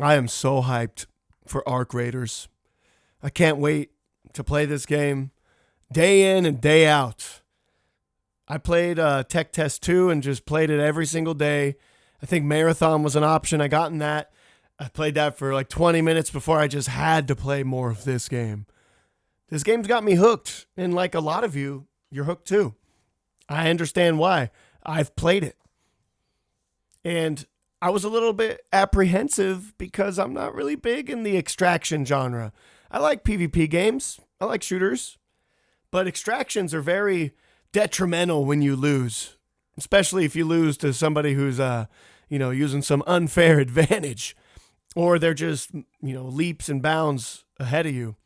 I am so hyped for arcraiders. I can't wait to play this game day in and day out. I played Tech Test 2 and just played it every single day. I think Marathon was an option. I got in that. I played that for like 20 minutes before I just had to play more of this game. This game's got me hooked, and like a lot of you, you're hooked too. I understand why. I've played it. And I was a little bit apprehensive because I'm not really big in the extraction genre. I like PvP games. I like shooters. But extractions are very detrimental when you lose, especially if you lose to somebody who's using some unfair advantage, or they're just, leaps and bounds ahead of you.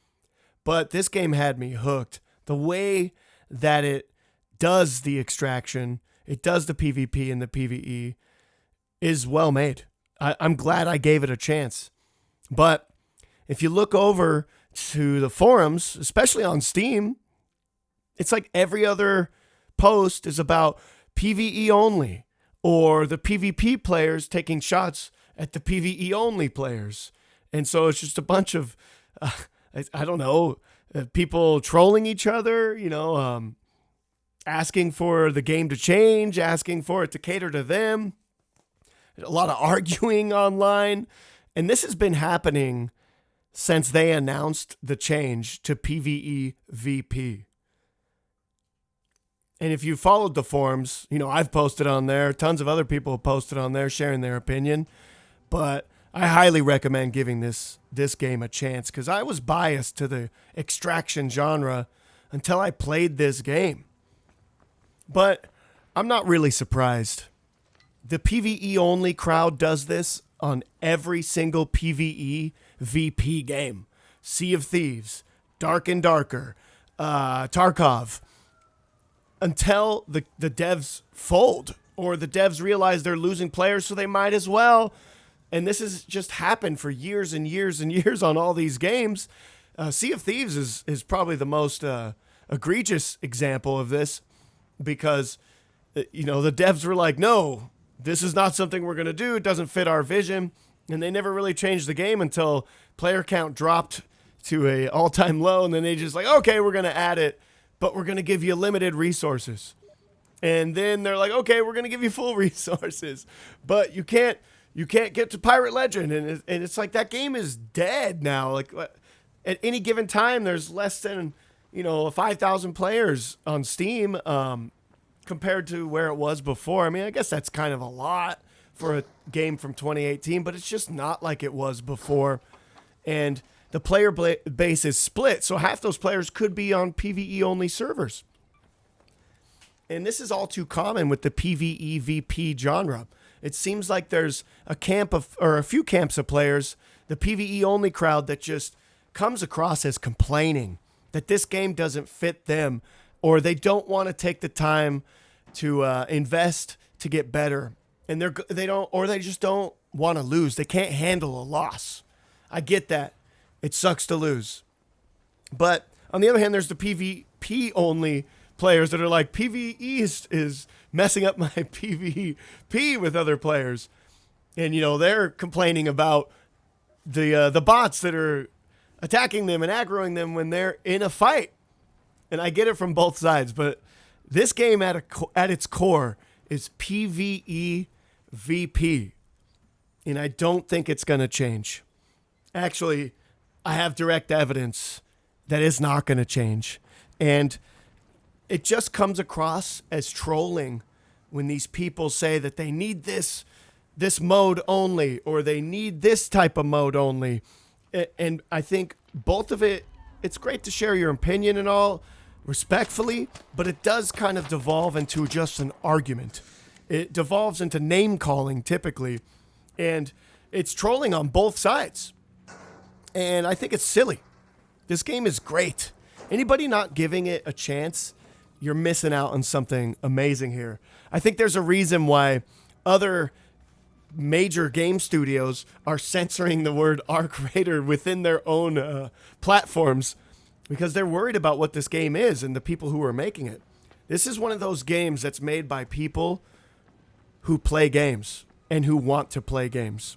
But this game had me hooked. The way that it does the extraction, it does the PvP and the PvE, is well made. I'm glad I gave it a chance. But if you look over to the forums, especially on Steam, it's like every other post is about PvE only, or the PvP players taking shots at the PvE only players. And so it's just a bunch of, people trolling each other, asking for the game to change, asking for it to cater to them. A lot of arguing online. And this has been happening since they announced the change to PvE VP. And if you followed the forums, I've posted on there. Tons of other people have posted on there sharing their opinion. But I highly recommend giving this game a chance because I was biased to the extraction genre until I played this game. But I'm not really surprised. The PvE only crowd does this on every single PvE VP game. Sea of Thieves, Dark and Darker, Tarkov. Until the devs fold or the devs realize they're losing players, so they might as well. And this has just happened for years and years and years on all these games. Sea of Thieves is probably the most egregious example of this because, the devs were like, no, this is not something we're going to do. It doesn't fit our vision. And they never really changed the game until player count dropped to a all-time low. And then they just like, okay, we're going to add it, but we're going to give you limited resources. And then they're like, okay, we're going to give you full resources, but you can't get to Pirate Legend. And it's like that game is dead now. Like at any given time, there's less than, 5,000 players on Steam. Compared to where it was before. I mean, I guess that's kind of a lot for a game from 2018, but it's just not like it was before. And the player base is split, so half those players could be on PvE only servers. And this is all too common with the PvE VP genre. It seems like there's a few camps of players, the PvE only crowd, that just comes across as complaining that this game doesn't fit them, or they don't want to take the time to invest to get better, and they just don't want to lose. They can't handle a loss. I get that. It sucks to lose. But on the other hand, there's the PvP only players that are like, PvE is messing up my PvP with other players. And, they're complaining about the bots that are attacking them and aggroing them when they're in a fight. And I get it from both sides, but this game at its core is PvE VP. And I don't think it's going to change. Actually, I have direct evidence that it's not going to change. And it just comes across as trolling when these people say that they need this mode only, or they need this type of mode only. And I think both of it's great to share your opinion and all, respectfully, but it does kind of devolve into just an argument. It devolves into name calling typically, and it's trolling on both sides. And I think it's silly. This game is great. Anybody not giving it a chance, you're missing out on something amazing here. I think there's a reason why other major game studios are censoring the word arcraider within their own platforms, because they're worried about what this game is and the people who are making it. This is one of those games that's made by people who play games and who want to play games.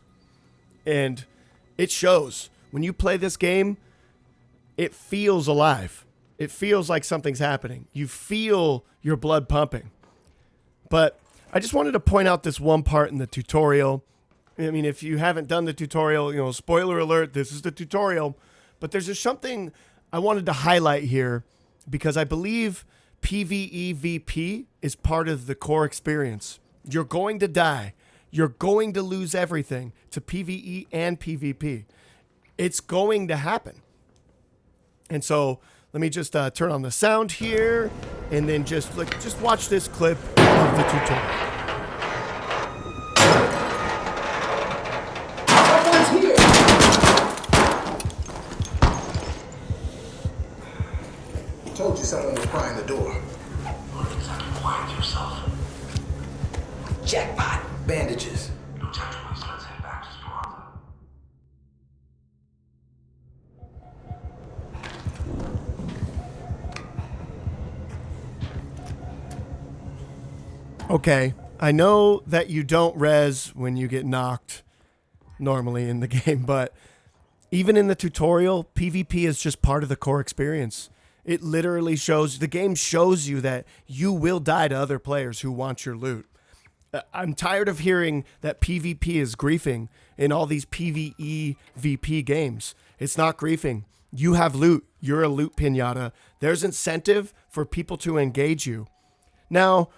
And It shows. When you play this game, it feels alive. It feels like something's happening. You feel your blood pumping. But I just wanted to point out this one part in the tutorial. I mean, if you haven't done the tutorial, spoiler alert, this is the tutorial. But there's just something I wanted to highlight here because I believe PvE VP is part of the core experience. You're going to die. You're going to lose everything to PvE and PvP. It's going to happen. And so let me just turn on the sound here and then just watch this clip of the tutorial. Someone's here. Told you someone was prying the door. What exactly quiet yourself? Jackpot. Bandages. No time to waste. Let's head back to Esperanza. Okay, I know that you don't res when you get knocked normally in the game, but even in the tutorial, PvP is just part of the core experience. It literally shows, the game shows you that you will die to other players who want your loot. I'm tired of hearing that PvP is griefing in all these PvE VP games. It's not griefing. You have loot. You're a loot pinata. There's incentive for people to engage you. Now,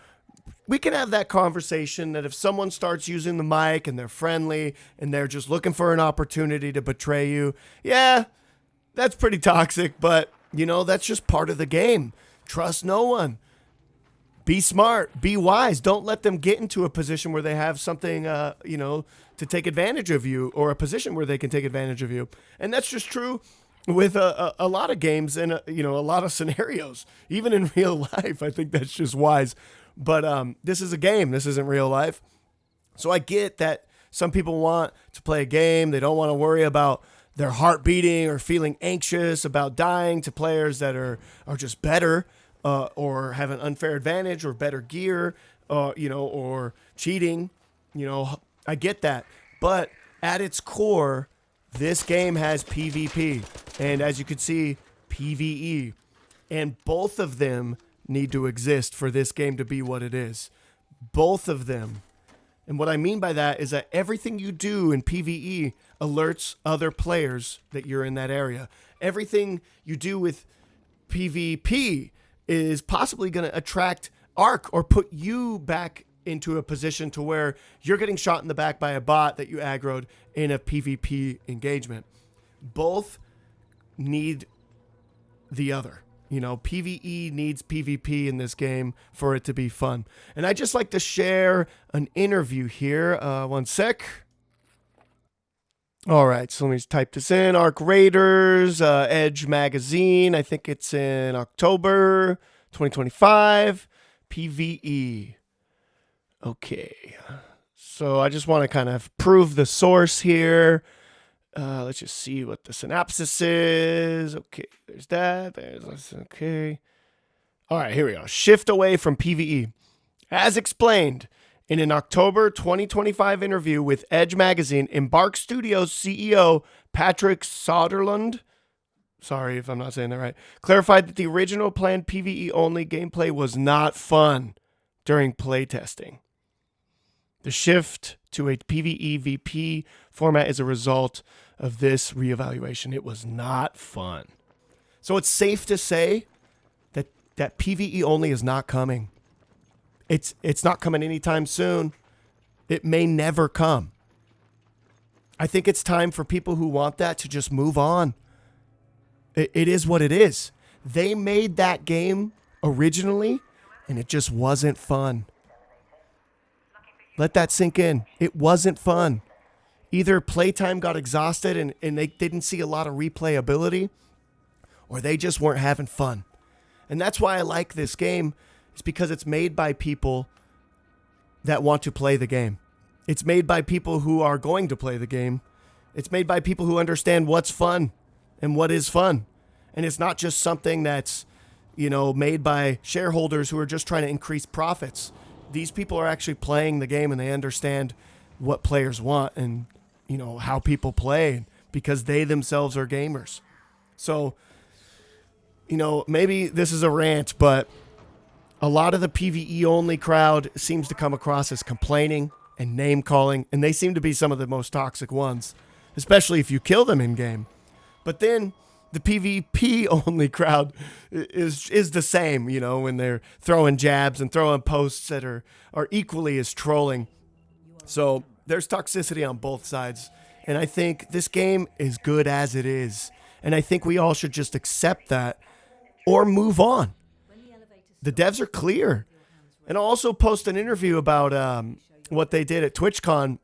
we can have that conversation that if someone starts using the mic and they're friendly and they're just looking for an opportunity to betray you, yeah, that's pretty toxic, but, that's just part of the game. Trust no one. Be smart. Be wise. Don't let them get into a position where they have something, to take advantage of you, or a position where they can take advantage of you. And that's just true with a lot of games and, a lot of scenarios. Even in real life, I think that's just wise. But this is a game. This isn't real life. So I get that some people want to play a game. They don't want to worry about their heart beating or feeling anxious about dying to players that are just better. Or have an unfair advantage or better gear, or cheating, I get that. But at its core, this game has PvP. And as you can see, PvE. And both of them need to exist for this game to be what it is. Both of them. And what I mean by that is that everything you do in PvE alerts other players that you're in that area. Everything you do with PvP is possibly going to attract Arc or put you back into a position to where you're getting shot in the back by a bot that you aggroed in a PvP engagement. Both need the other. PvE needs PvP in this game for it to be fun. And I just like to share an interview here. One sec. All right, so let me just type this in. Arcraiders, Edge Magazine. I think it's in October 2025. PvE. Okay. So I just want to kind of prove the source here. Let's just see what the synopsis is. Okay, there's that. Okay. All right, here we go. Shift away from PvE. As explained in an October 2025 interview with Edge Magazine, Embark Studios CEO Patrick Soderlund, sorry if I'm not saying that right, clarified that the original planned PvE only gameplay was not fun during playtesting. The shift to a PvE VP format is a result of this reevaluation. It was not fun. So it's safe to say that PvE only is not coming. It's not coming anytime soon. It may never come. I think it's time for people who want that to just move on. It is what it is. They made that game originally, and it just wasn't fun. Let that sink in. It wasn't fun. Either playtime got exhausted and they didn't see a lot of replayability, or they just weren't having fun. And that's why I like this game. It's because it's made by people that want to play the game. It's made by people who are going to play the game. It's made by people who understand what's fun and what is fun. And it's not just something that's, made by shareholders who are just trying to increase profits. These people are actually playing the game and they understand what players want and, how people play. because they themselves are gamers. So, maybe this is a rant, but a lot of the PvE only crowd seems to come across as complaining and name calling, and they seem to be some of the most toxic ones, especially if you kill them in game. But then the PvP only crowd is the same, when they're throwing jabs and throwing posts that are equally as trolling. So there's toxicity on both sides. And I think this game is good as it is. And I think we all should just accept that or move on. The devs are clear. And I'll also post an interview about what they did at TwitchCon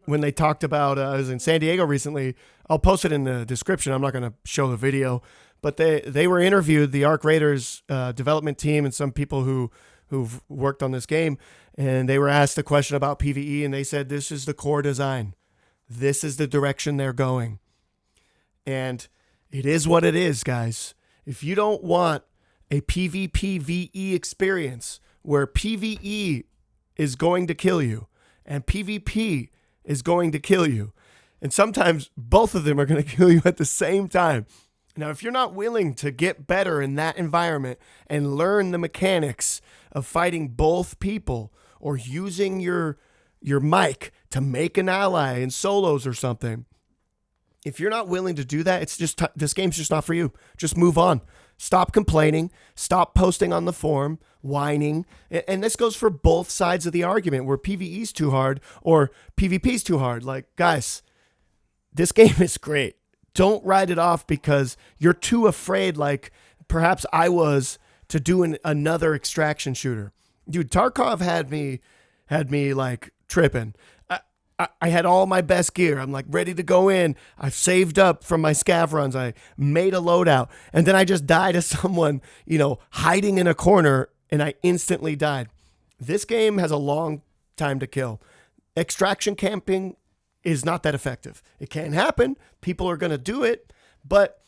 when they talked about, I was in San Diego recently. I'll post it in the description. I'm not going to show the video. But they were interviewed, the arcraiders development team and some people who've worked on this game. And they were asked a question about PvE, and they said, this is the core design. This is the direction they're going. And it is what it is, guys. If you don't want a PvP VE experience where PvE is going to kill you and PvP is going to kill you, and sometimes both of them are going to kill you at the same time. Now, if you're not willing to get better in that environment and learn the mechanics of fighting both people or using your mic to make an ally in solos or something, if you're not willing to do that, it's just this game's just not for you. Just move on. Stop complaining. Stop posting on the forum, whining. And this goes for both sides of the argument where PvE's too hard or PvP's too hard. Like, guys, this game is great. Don't write it off because you're too afraid, like perhaps I was, to do another extraction shooter. Dude, Tarkov had me like tripping. I had all my best gear. I'm like ready to go in. I've saved up from my scav runs. I made a loadout. And then I just died to someone, hiding in a corner, and I instantly died. This game has a long time to kill. Extraction camping is not that effective. It can happen. People are going to do it. But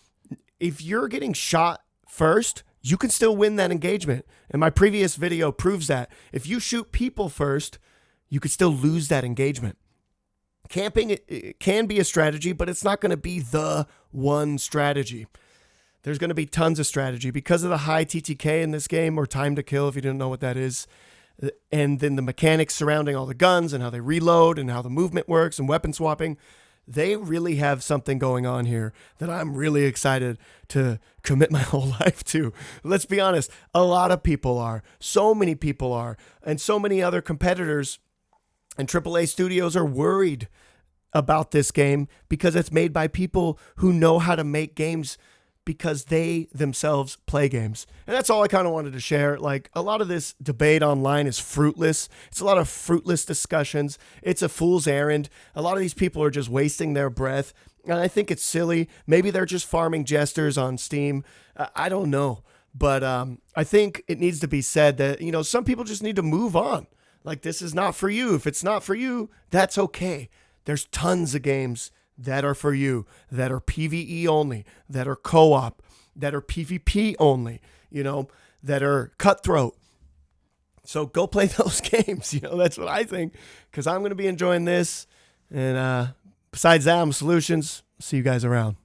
if you're getting shot first, you can still win that engagement. And my previous video proves that. If you shoot people first, you could still lose that engagement. Camping, it can be a strategy, but it's not going to be the one strategy. There's going to be tons of strategy because of the high TTK in this game, or time to kill if you didn't know what that is. And then the mechanics surrounding all the guns and how they reload and how the movement works and weapon swapping. They really have something going on here that I'm really excited to commit my whole life to. Let's be honest, a lot of people are. So many people are. And so many other competitors and AAA studios are worried about this game because it's made by people who know how to make games because they themselves play games. And that's all I kind of wanted to share. Like, a lot of this debate online is fruitless. It's a lot of fruitless discussions. It's a fool's errand. A lot of these people are just wasting their breath. And I think it's silly. Maybe they're just farming jesters on Steam. I don't know. But I think it needs to be said that, some people just need to move on. Like, this is not for you. If it's not for you, that's okay. There's tons of games that are for you, that are PvE only, that are co-op, that are PvP only, that are cutthroat. So go play those games. That's what I think, because I'm going to be enjoying this. And besides that, I'm Solutions. See you guys around.